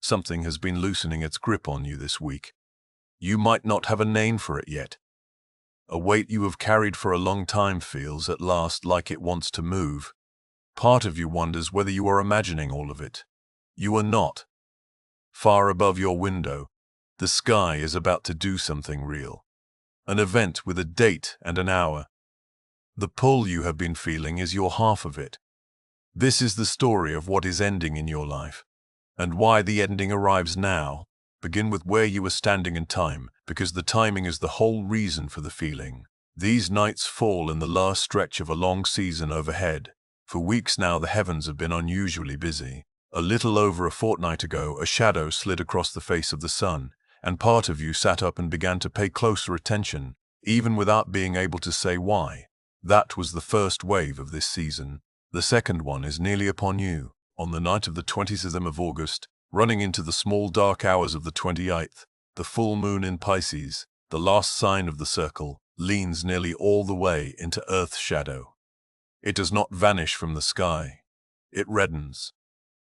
Something has been loosening its grip on you this week. You might not have a name for it yet. A weight you have carried for a long time feels at last like it wants to move. Part of you wonders whether you are imagining all of it. You are not. Far above your window, the sky is about to do something real. An event with a date and an hour. The pull you have been feeling is your half of it. This is the story of what is ending in your life, and why the ending arrives now. Begin with where you are standing in time, because the timing is the whole reason for the feeling. These nights fall in the last stretch of a long season overhead. For weeks now the heavens have been unusually busy. A little over a fortnight ago, a shadow slid across the face of the sun, and part of you sat up and began to pay closer attention, even without being able to say why. That was the first wave of this season. The second one is nearly upon you. On the night of the 27th of August, running into the small dark hours of the 28th, the full moon in Pisces, the last sign of the circle, leans nearly all the way into Earth's shadow. It does not vanish from the sky. It reddens.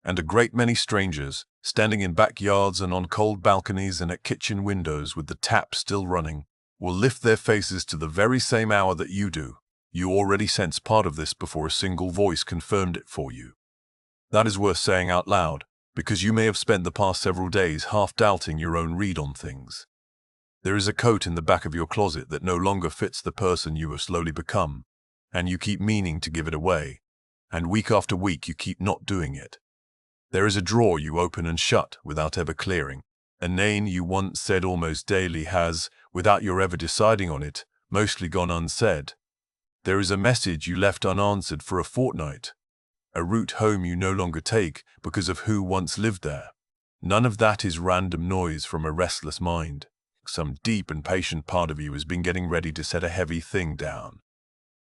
And a great many strangers, standing in backyards and on cold balconies and at kitchen windows with the tap still running, will lift their faces to the very same hour that you do. You already sense part of this before a single voice confirmed it for you. That is worth saying out loud, because you may have spent the past several days half doubting your own read on things. There is a coat in the back of your closet that no longer fits the person you have slowly become, and you keep meaning to give it away, and week after week you keep not doing it. There is a drawer you open and shut without ever clearing. A name you once said almost daily has, without your ever deciding on it, mostly gone unsaid. There is a message you left unanswered for a fortnight. A route home you no longer take because of who once lived there. None of that is random noise from a restless mind. Some deep and patient part of you has been getting ready to set a heavy thing down.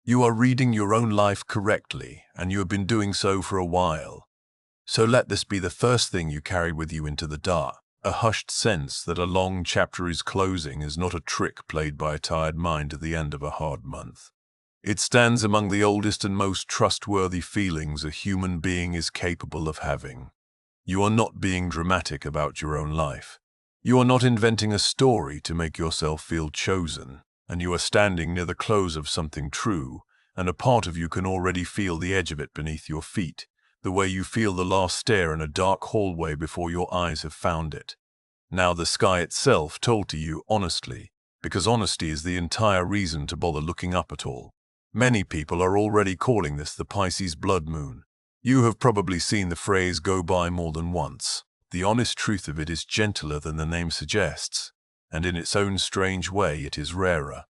You are reading your own life correctly, and you have been doing so for a while. So let this be the first thing you carry with you into the dark. A hushed sense that a long chapter is closing is not a trick played by a tired mind at the end of a hard month. It stands among the oldest and most trustworthy feelings a human being is capable of having. You are not being dramatic about your own life. You are not inventing a story to make yourself feel chosen, and you are standing near the close of something true, and a part of you can already feel the edge of it beneath your feet, the way you feel the last stair in a dark hallway before your eyes have found it. Now the sky itself told to you honestly, because honesty is the entire reason to bother looking up at all. Many people are already calling this the Pisces blood moon. You have probably seen the phrase go by more than once. The honest truth of it is gentler than the name suggests, and in its own strange way it is rarer.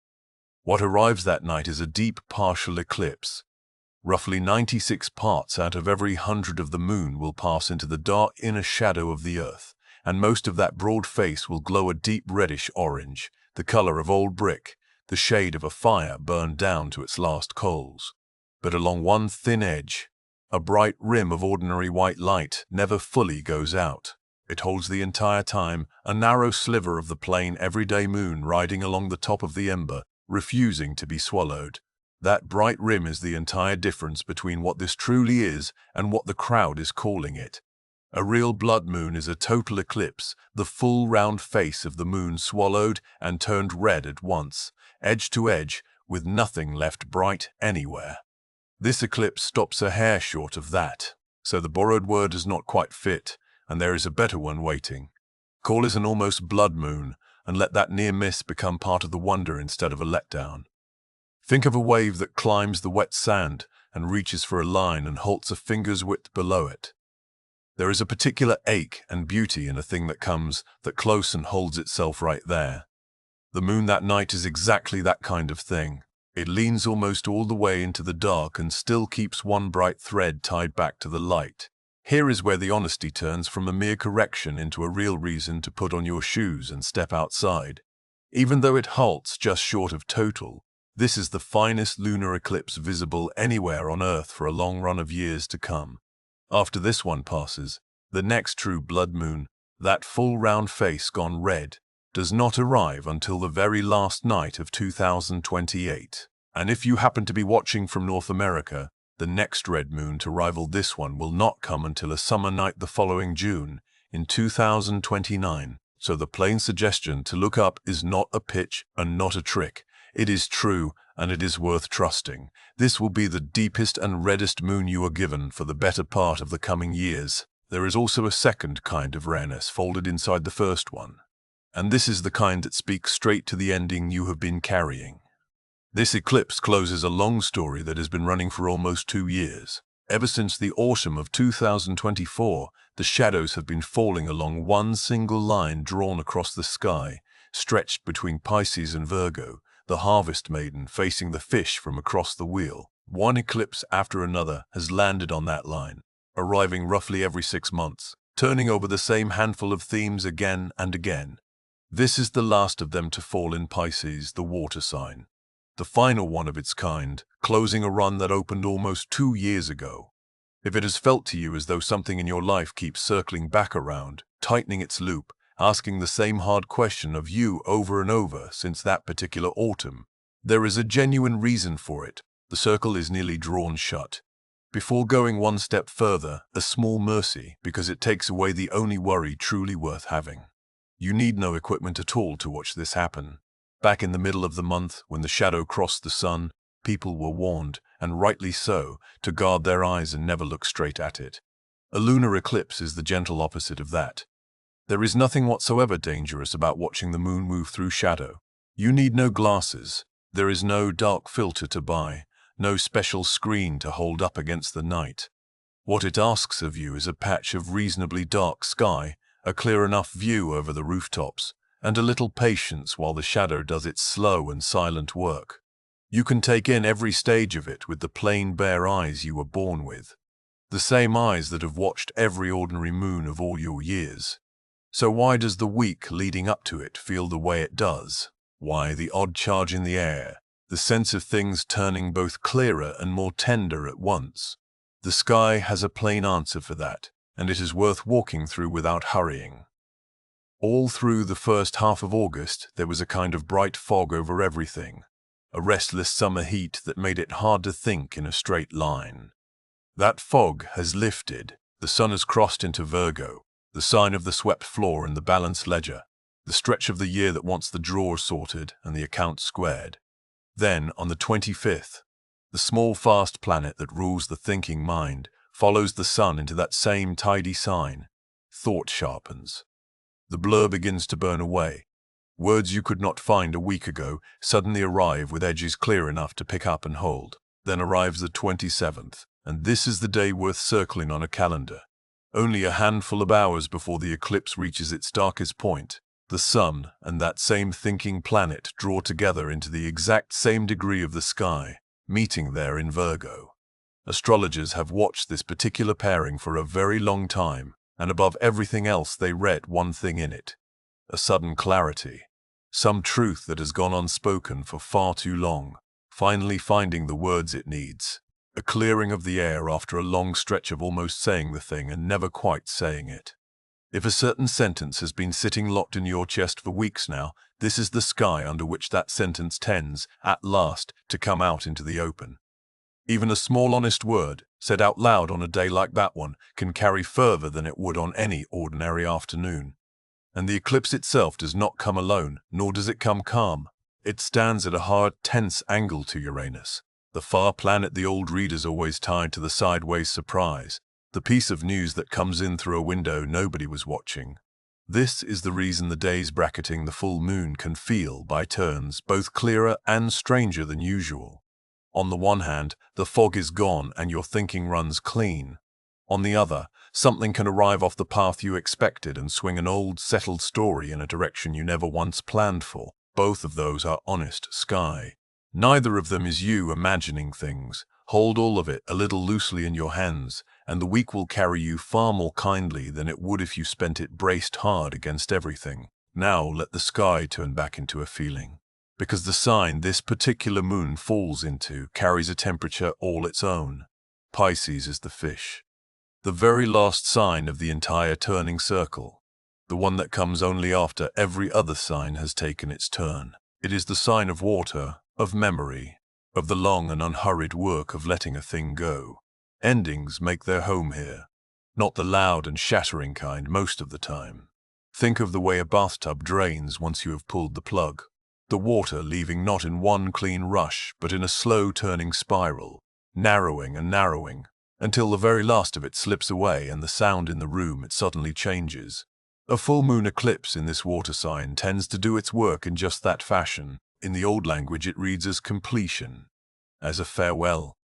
What arrives that night is a deep partial eclipse. Roughly 96 parts out of every 100 of the moon will pass into the dark inner shadow of the Earth, and most of that broad face will glow a deep reddish orange, the color of old brick, the shade of a fire burned down to its last coals. But along one thin edge, a bright rim of ordinary white light never fully goes out. It holds the entire time, a narrow sliver of the plain everyday moon riding along the top of the ember, refusing to be swallowed. That bright rim is the entire difference between what this truly is and what the crowd is calling it. A real blood moon is a total eclipse, the full round face of the moon swallowed and turned red at once, edge to edge, with nothing left bright anywhere. This eclipse stops a hair short of that, so the borrowed word does not quite fit, and there is a better one waiting. Call it an almost blood moon, and let that near miss become part of the wonder instead of a letdown. Think of a wave that climbs the wet sand and reaches for a line and halts a finger's width below it. There is a particular ache and beauty in a thing that comes that close and holds itself right there. The moon that night is exactly that kind of thing. It leans almost all the way into the dark and still keeps one bright thread tied back to the light. Here is where the honesty turns from a mere correction into a real reason to put on your shoes and step outside. Even though it halts just short of total, this is the finest lunar eclipse visible anywhere on Earth for a long run of years to come. After this one passes, the next true blood moon, that full round face gone red, does not arrive until the very last night of 2028. And if you happen to be watching from North America, the next red moon to rival this one will not come until a summer night the following June, in 2029. So the plain suggestion to look up is not a pitch and not a trick. It is true, and it is worth trusting. This will be the deepest and reddest moon you are given for the better part of the coming years. There is also a second kind of rareness folded inside the first one, and this is the kind that speaks straight to the ending you have been carrying. This eclipse closes a long story that has been running for almost 2 years. Ever since the autumn of 2024, the shadows have been falling along one single line drawn across the sky, stretched between Pisces and Virgo, the harvest maiden facing the fish from across the wheel. One eclipse after another has landed on that line, arriving roughly every 6 months, turning over the same handful of themes again and again. This is the last of them to fall in Pisces, the water sign. The final one of its kind, closing a run that opened almost 2 years ago. If it has felt to you as though something in your life keeps circling back around, tightening its loop, asking the same hard question of you over and over since that particular autumn, there is a genuine reason for it. The circle is nearly drawn shut. Before going one step further, a small mercy, because it takes away the only worry truly worth having. You need no equipment at all to watch this happen. Back in the middle of the month, when the shadow crossed the sun, people were warned, and rightly so, to guard their eyes and never look straight at it. A lunar eclipse is the gentle opposite of that. There is nothing whatsoever dangerous about watching the moon move through shadow. You need no glasses. There is no dark filter to buy, no special screen to hold up against the night. What it asks of you is a patch of reasonably dark sky, a clear enough view over the rooftops, and a little patience while the shadow does its slow and silent work. You can take in every stage of it with the plain bare eyes you were born with, the same eyes that have watched every ordinary moon of all your years. So why does the week leading up to it feel the way it does? Why the odd charge in the air, the sense of things turning both clearer and more tender at once? The sky has a plain answer for that, and it is worth walking through without hurrying. All through the first half of August, there was a kind of bright fog over everything, a restless summer heat that made it hard to think in a straight line. That fog has lifted. The sun has crossed into Virgo, the sign of the swept floor and the balanced ledger, the stretch of the year that wants the drawers sorted and the accounts squared. Then, on the 25th, the small fast planet that rules the thinking mind follows the sun into that same tidy sign. Thought sharpens. The blur begins to burn away. Words you could not find a week ago suddenly arrive with edges clear enough to pick up and hold. Then arrives the 27th, and this is the day worth circling on a calendar. Only a handful of hours before the eclipse reaches its darkest point, the sun and that same thinking planet draw together into the exact same degree of the sky, meeting there in Virgo. Astrologers have watched this particular pairing for a very long time, and above everything else they read one thing in it: a sudden clarity, some truth that has gone unspoken for far too long, finally finding the words it needs, a clearing of the air after a long stretch of almost saying the thing and never quite saying it. If a certain sentence has been sitting locked in your chest for weeks now, this is the sky under which that sentence tends, at last, to come out into the open. Even a small honest word, said out loud on a day like that one, can carry further than it would on any ordinary afternoon. And the eclipse itself does not come alone, nor does it come calm. It stands at a hard, tense angle to Uranus, the far planet the old readers always tied to the sideways surprise, the piece of news that comes in through a window nobody was watching. This is the reason the days bracketing the full moon can feel, by turns, both clearer and stranger than usual. On the one hand, the fog is gone and your thinking runs clean. On the other, something can arrive off the path you expected and swing an old, settled story in a direction you never once planned for. Both of those are honest sky. Neither of them is you imagining things. Hold all of it a little loosely in your hands, and the week will carry you far more kindly than it would if you spent it braced hard against everything. Now let the sky turn back into a feeling, because the sign this particular moon falls into carries a temperature all its own. Pisces is the fish, the very last sign of the entire turning circle, the one that comes only after every other sign has taken its turn. It is the sign of water, of memory, of the long and unhurried work of letting a thing go. Endings make their home here. Not the loud and shattering kind most of the time. Think of the way a bathtub drains once you have pulled the plug. The water leaving not in one clean rush, but in a slow turning spiral, narrowing and narrowing, until the very last of it slips away and the sound in the room it suddenly changes. A full moon eclipse in this water sign tends to do its work in just that fashion. In the old language it reads as completion, as a farewell,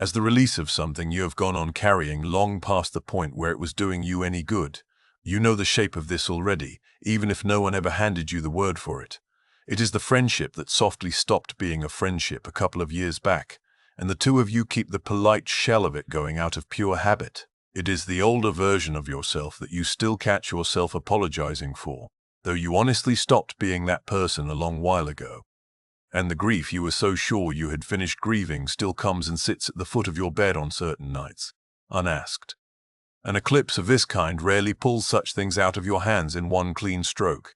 as the release of something you have gone on carrying long past the point where it was doing you any good. You know the shape of this already, even if no one ever handed you the word for it. It is the friendship that softly stopped being a friendship a couple of years back, and the two of you keep the polite shell of it going out of pure habit. It is the older version of yourself that you still catch yourself apologizing for, though you honestly stopped being that person a long while ago. And the grief you were so sure you had finished grieving still comes and sits at the foot of your bed on certain nights, unasked. An eclipse of this kind rarely pulls such things out of your hands in one clean stroke.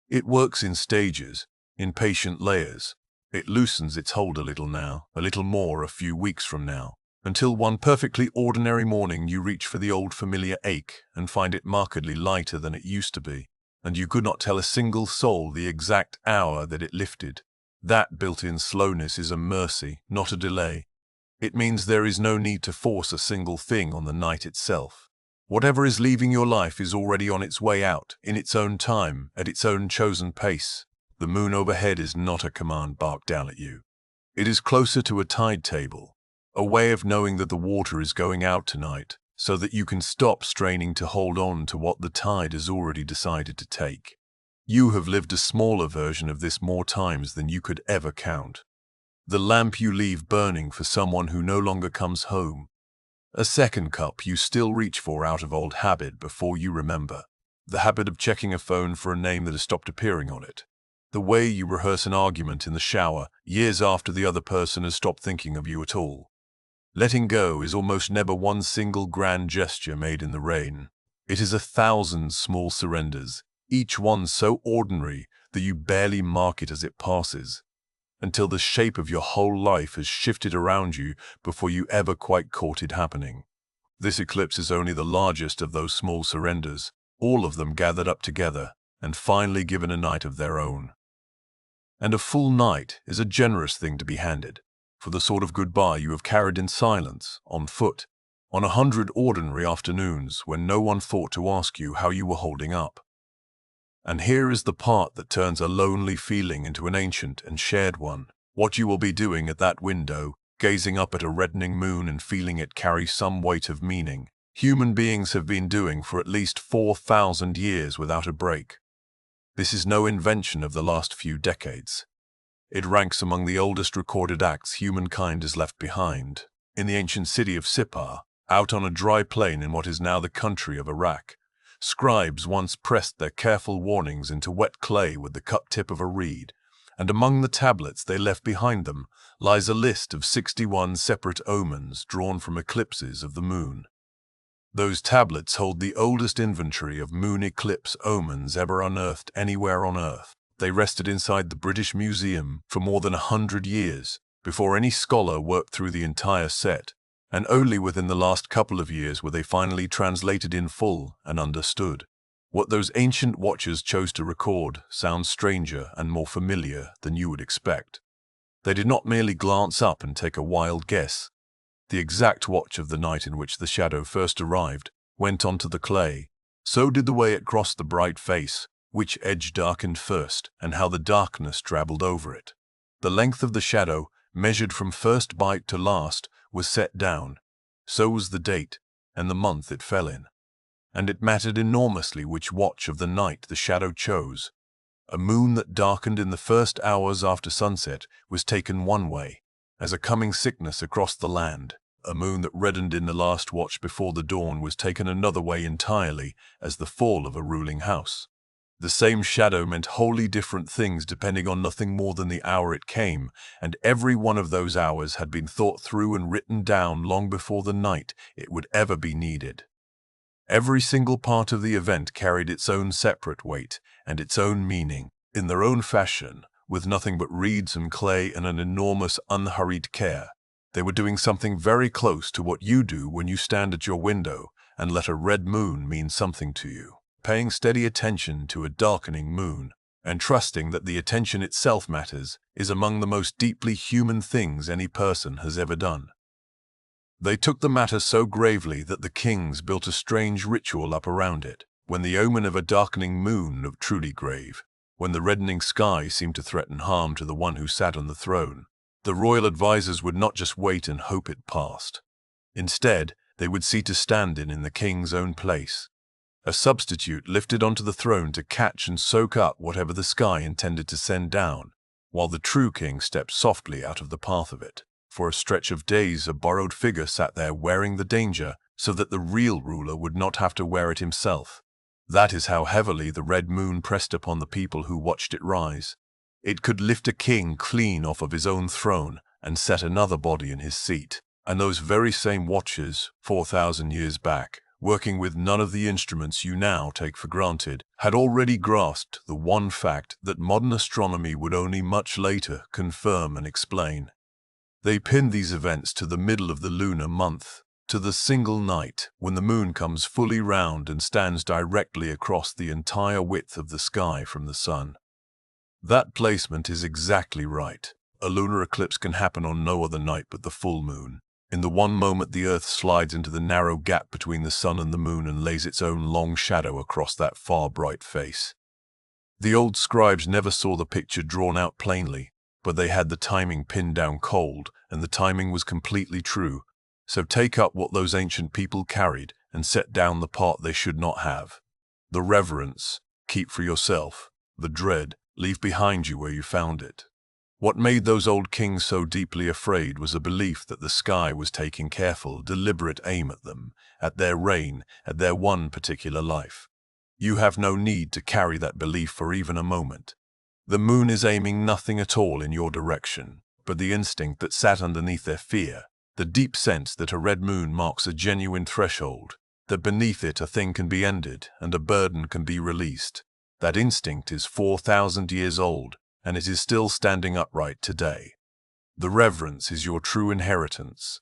It works in stages, in patient layers. It loosens its hold a little now, a little more a few weeks from now, until one perfectly ordinary morning you reach for the old familiar ache and find it markedly lighter than it used to be, and you could not tell a single soul the exact hour that it lifted. That built-in slowness is a mercy, not a delay. It means there is no need to force a single thing on the night itself. Whatever is leaving your life is already on its way out, in its own time, at its own chosen pace. The moon overhead is not a command barked down at you. It is closer to a tide table, a way of knowing that the water is going out tonight, so that you can stop straining to hold on to what the tide has already decided to take. You have lived a smaller version of this more times than you could ever count. The lamp you leave burning for someone who no longer comes home. A second cup you still reach for out of old habit before you remember. The habit of checking a phone for a name that has stopped appearing on it. The way you rehearse an argument in the shower years after the other person has stopped thinking of you at all. Letting go is almost never one single grand gesture made in the rain. It is 1,000 small surrenders, each one so ordinary that you barely mark it as it passes, until the shape of your whole life has shifted around you before you ever quite caught it happening. This eclipse is only the largest of those small surrenders, all of them gathered up together and finally given a night of their own. And a full night is a generous thing to be handed, for the sort of goodbye you have carried in silence, on foot, on 100 ordinary afternoons when no one thought to ask you how you were holding up. And here is the part that turns a lonely feeling into an ancient and shared one. What you will be doing at that window, gazing up at a reddening moon and feeling it carry some weight of meaning, human beings have been doing for at least 4,000 years without a break. This is no invention of the last few decades. It ranks among the oldest recorded acts humankind has left behind. In the ancient city of Sippar, out on a dry plain in what is now the country of Iraq, scribes once pressed their careful warnings into wet clay with the cup tip of a reed, and among the tablets they left behind them lies a list of 61 separate omens drawn from eclipses of the moon. Those tablets hold the oldest inventory of moon eclipse omens ever unearthed anywhere on Earth. They rested inside the British Museum for more than 100 years before any scholar worked through the entire set, and only within the last couple of years were they finally translated in full and understood. What those ancient watchers chose to record sounds stranger and more familiar than you would expect. They did not merely glance up and take a wild guess. The exact watch of the night in which the shadow first arrived went onto the clay. So did the way it crossed the bright face, which edge darkened first, and how the darkness drabbled over it. The length of the shadow, measured from first bite to last, was set down. So was the date, and the month it fell in. And it mattered enormously which watch of the night the shadow chose. A moon that darkened in the first hours after sunset was taken one way, as a coming sickness across the land. A moon that reddened in the last watch before the dawn was taken another way entirely, as the fall of a ruling house. The same shadow meant wholly different things depending on nothing more than the hour it came, and every one of those hours had been thought through and written down long before the night it would ever be needed. Every single part of the event carried its own separate weight and its own meaning, in their own fashion, with nothing but reeds and clay and an enormous unhurried care. They were doing something very close to what you do when you stand at your window and let a red moon mean something to you. Paying steady attention to a darkening moon, and trusting that the attention itself matters, is among the most deeply human things any person has ever done. They took the matter so gravely that the kings built a strange ritual up around it. When the omen of a darkening moon looked truly grave, when the reddening sky seemed to threaten harm to the one who sat on the throne, the royal advisors would not just wait and hope it passed. Instead, they would see to stand in the king's own place, a substitute lifted onto the throne to catch and soak up whatever the sky intended to send down, while the true king stepped softly out of the path of it. For a stretch of days, a borrowed figure sat there wearing the danger so that the real ruler would not have to wear it himself. That is how heavily the red moon pressed upon the people who watched it rise. It could lift a king clean off of his own throne and set another body in his seat. And those very same watchers, 4,000 years back, working with none of the instruments you now take for granted, had already grasped the one fact that modern astronomy would only much later confirm and explain. They pinned these events to the middle of the lunar month, to the single night when the moon comes fully round and stands directly across the entire width of the sky from the sun. That placement is exactly right. A lunar eclipse can happen on no other night but the full moon. In the one moment the Earth slides into the narrow gap between the sun and the moon and lays its own long shadow across that far bright face. The old scribes never saw the picture drawn out plainly, but they had the timing pinned down cold, and the timing was completely true. So take up what those ancient people carried and set down the part they should not have. The reverence, keep for yourself. The dread, leave behind you where you found it. What made those old kings so deeply afraid was a belief that the sky was taking careful, deliberate aim at them, at their reign, at their one particular life. You have no need to carry that belief for even a moment. The moon is aiming nothing at all in your direction, but the instinct that sat underneath their fear, the deep sense that a red moon marks a genuine threshold, that beneath it a thing can be ended and a burden can be released. That instinct is 4,000 years old, and it is still standing upright today. The reverence is your true inheritance.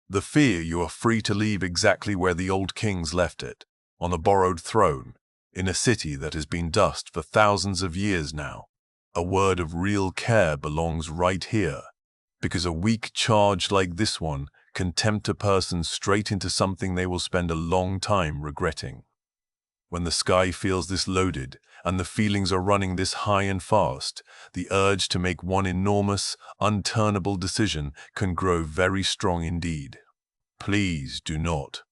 The fear you are free to leave exactly where the old kings left it, on a borrowed throne, in a city that has been dust for thousands of years now. A word of real care belongs right here, because a weak charge like this one can tempt a person straight into something they will spend a long time regretting. When the sky feels this loaded, and the feelings are running this high and fast, the urge to make one enormous, unturnable decision can grow very strong indeed. Please do not.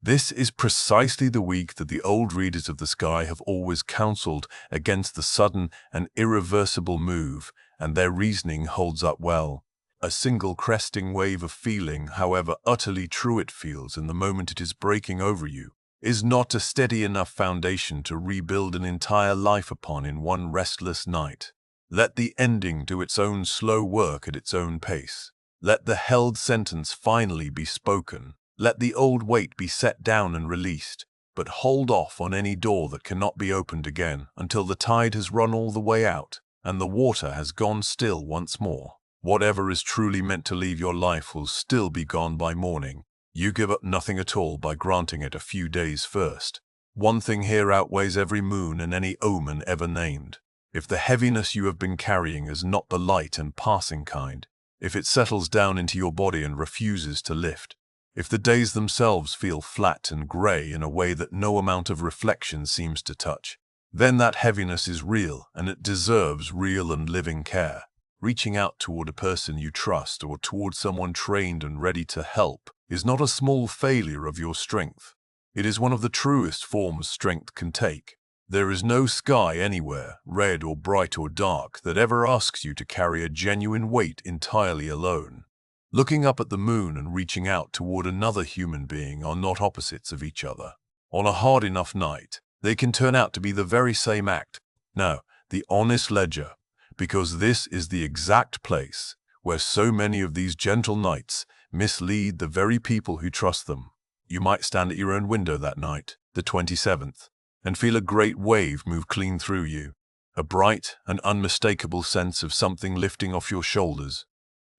This is precisely the week that the old readers of the sky have always counseled against the sudden and irreversible move, and their reasoning holds up well. A single cresting wave of feeling, however utterly true it feels in the moment it is breaking over you, is not a steady enough foundation to rebuild an entire life upon in one restless night. Let the ending do its own slow work at its own pace. Let the held sentence finally be spoken. Let the old weight be set down and released, but hold off on any door that cannot be opened again until the tide has run all the way out and the water has gone still once more. Whatever is truly meant to leave your life will still be gone by morning. You give up nothing at all by granting it a few days first. One thing here outweighs every moon and any omen ever named. If the heaviness you have been carrying is not the light and passing kind, if it settles down into your body and refuses to lift, if the days themselves feel flat and gray in a way that no amount of reflection seems to touch, then that heaviness is real and it deserves real and living care. Reaching out toward a person you trust or toward someone trained and ready to help is not a small failure of your strength. It is one of the truest forms strength can take. There is no sky anywhere, red or bright or dark, that ever asks you to carry a genuine weight entirely alone. Looking up at the moon and reaching out toward another human being are not opposites of each other. On a hard enough night, they can turn out to be the very same act. No, the honest ledger, because this is the exact place where so many of these gentle knights mislead the very people who trust them. You might stand at your own window that night, the 27th, and feel a great wave move clean through you, a bright and unmistakable sense of something lifting off your shoulders.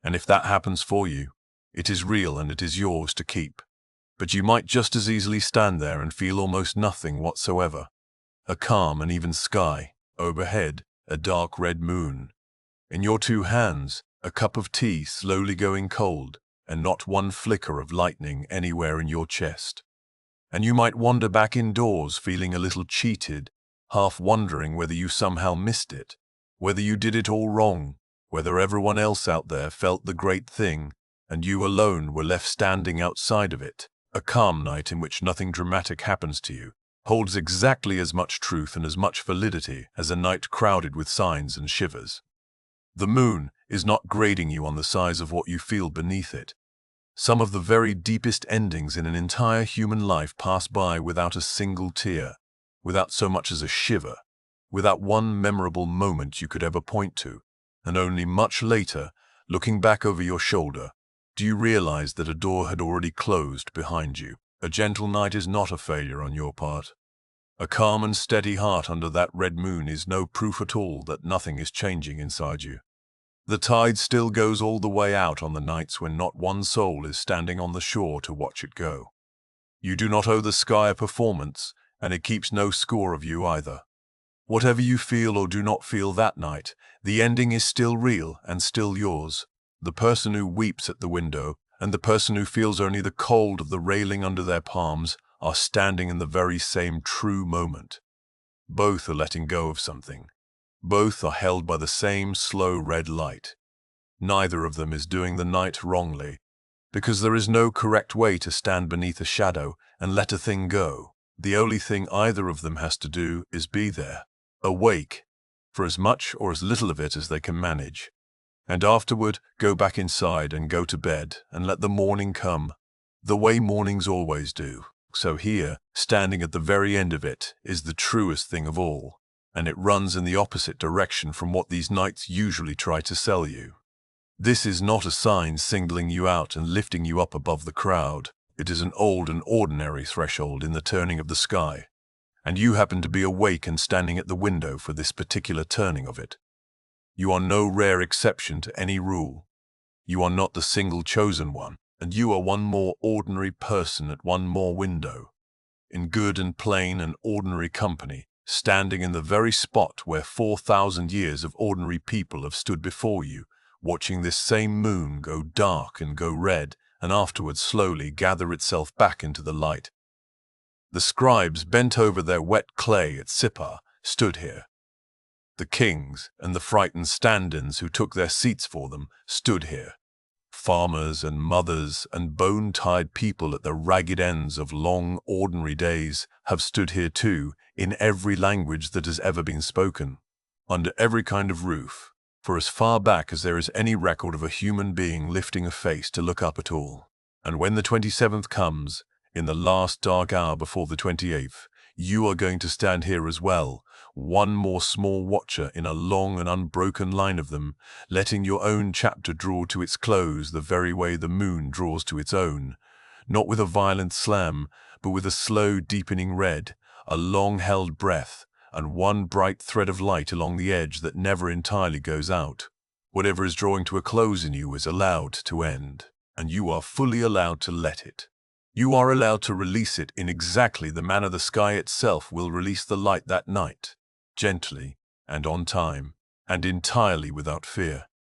And if that happens for you, it is real and it is yours to keep. But you might just as easily stand there and feel almost nothing whatsoever. A calm and even sky. Overhead, a dark red moon. In your two hands, a cup of tea slowly going cold, and not one flicker of lightning anywhere in your chest. And you might wander back indoors feeling a little cheated, half wondering whether you somehow missed it, whether you did it all wrong, whether everyone else out there felt the great thing, and you alone were left standing outside of it. A calm night in which nothing dramatic happens to you holds exactly as much truth and as much validity as a night crowded with signs and shivers. The moon is not grading you on the size of what you feel beneath it. Some of the very deepest endings in an entire human life pass by without a single tear, without so much as a shiver, without one memorable moment you could ever point to, and only much later, looking back over your shoulder, do you realize that a door had already closed behind you. A gentle night is not a failure on your part. A calm and steady heart under that red moon is no proof at all that nothing is changing inside you. The tide still goes all the way out on the nights when not one soul is standing on the shore to watch it go. You do not owe the sky a performance, and it keeps no score of you either. Whatever you feel or do not feel that night, the ending is still real and still yours. The person who weeps at the window and the person who feels only the cold of the railing under their palms are standing in the very same true moment. Both are letting go of something. Both are held by the same slow red light. Neither of them is doing the night wrongly, because there is no correct way to stand beneath a shadow and let a thing go. The only thing either of them has to do is be there, awake, for as much or as little of it as they can manage, and afterward go back inside and go to bed and let the morning come, the way mornings always do. So here, standing at the very end of it, is the truest thing of all, and it runs in the opposite direction from what these nights usually try to sell you. This is not a sign singling you out and lifting you up above the crowd. It is an old and ordinary threshold in the turning of the sky, and you happen to be awake and standing at the window for this particular turning of it. You are no rare exception to any rule. You are not the single chosen one, and you are one more ordinary person at one more window, in good and plain and ordinary company, standing in the very spot where 4,000 years of ordinary people have stood before you, watching this same moon go dark and go red, and afterwards slowly gather itself back into the light. The scribes bent over their wet clay at Sippar stood here. The kings and the frightened stand-ins who took their seats for them stood here. Farmers and mothers and bone-tired people at the ragged ends of long, ordinary days have stood here too, in every language that has ever been spoken, under every kind of roof, for as far back as there is any record of a human being lifting a face to look up at all. And when the 27th comes, in the last dark hour before the 28th, you are going to stand here as well, one more small watcher in a long and unbroken line of them, letting your own chapter draw to its close the very way the moon draws to its own, not with a violent slam, but with a slow deepening red, a long-held breath, and one bright thread of light along the edge that never entirely goes out. Whatever is drawing to a close in you is allowed to end, and you are fully allowed to let it. You are allowed to release it in exactly the manner the sky itself will release the light that night, gently and on time, and entirely without fear.